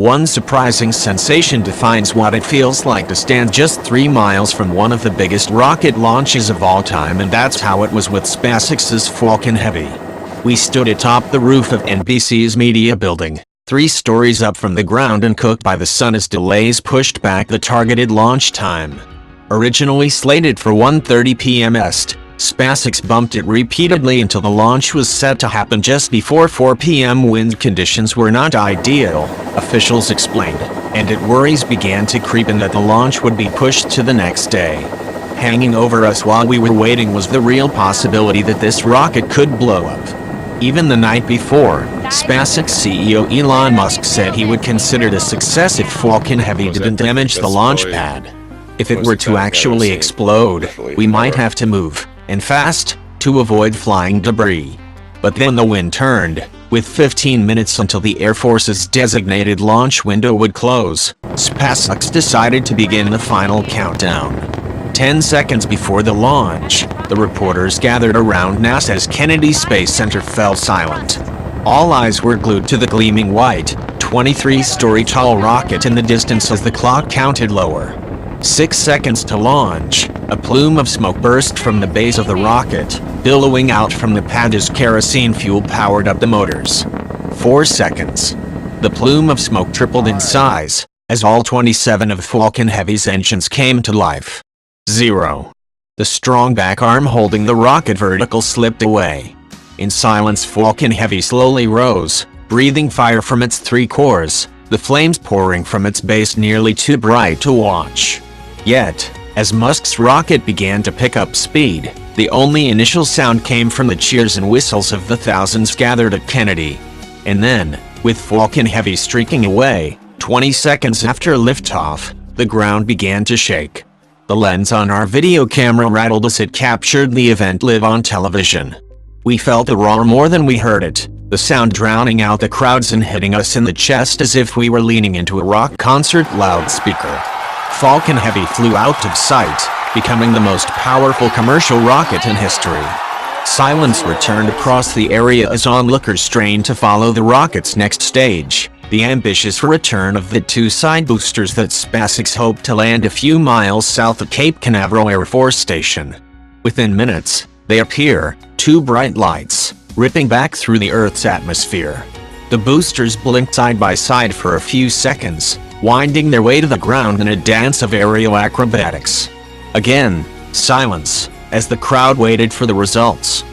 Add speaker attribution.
Speaker 1: One surprising sensation defines what it feels like to stand just 3 miles from one of the biggest rocket launches of all time, and that's how it was with SpaceX's Falcon Heavy. We stood atop the roof of NBC's media building, 3 stories up from the ground and cooked by the sun as delays pushed back the targeted launch time. Originally slated for 1:30 p.m. Est, SpaceX bumped it repeatedly until the launch was set to happen just before 4 p.m. Wind conditions were not ideal, officials explained, and worries began to creep in that the launch would be pushed to the next day. Hanging over us while we were waiting was the real possibility that this rocket could blow up. Even the night before, SpaceX CEO Elon Musk said he would consider it a success if Falcon Heavy didn't damage the launch pad. If it were to actually explode, we might have to move, and fast, to avoid flying debris. But then the wind turned. With 15 minutes until the Air Force's designated launch window would close, SpaceX decided to begin the final countdown. 10 seconds before the launch, the reporters gathered around NASA's Kennedy Space Center fell silent. All eyes were glued to the gleaming white, 23-story tall rocket in the distance as the clock counted lower. 6 seconds to launch, a plume of smoke burst from the base of the rocket, billowing out from the pad as kerosene fuel powered up the motors. 4 seconds. The plume of smoke tripled in size, as all 27 of Falcon Heavy's engines came to life. 0. The strong back arm holding the rocket vertical slipped away. In silence, Falcon Heavy slowly rose, breathing fire from its 3 cores, the flames pouring from its base nearly too bright to watch. Yet, as Musk's rocket began to pick up speed, the only initial sound came from the cheers and whistles of the thousands gathered at Kennedy. And then, with Falcon Heavy streaking away, 20 seconds after liftoff, the ground began to shake. The lens on our video camera rattled as it captured the event live on television. We felt the roar more than we heard it, the sound drowning out the crowds and hitting us in the chest as if we were leaning into a rock concert loudspeaker. Falcon Heavy flew out of sight, becoming the most powerful commercial rocket in history. Silence returned across the area as onlookers strained to follow the rocket's next stage, the ambitious return of the 2 side boosters that SpaceX hoped to land a few miles south of Cape Canaveral Air Force Station. Within minutes, they appear, 2 bright lights, ripping back through the Earth's atmosphere. The boosters blinked side by side for a few seconds, winding their way to the ground in a dance of aerial acrobatics. Again, silence, as the crowd waited for the results.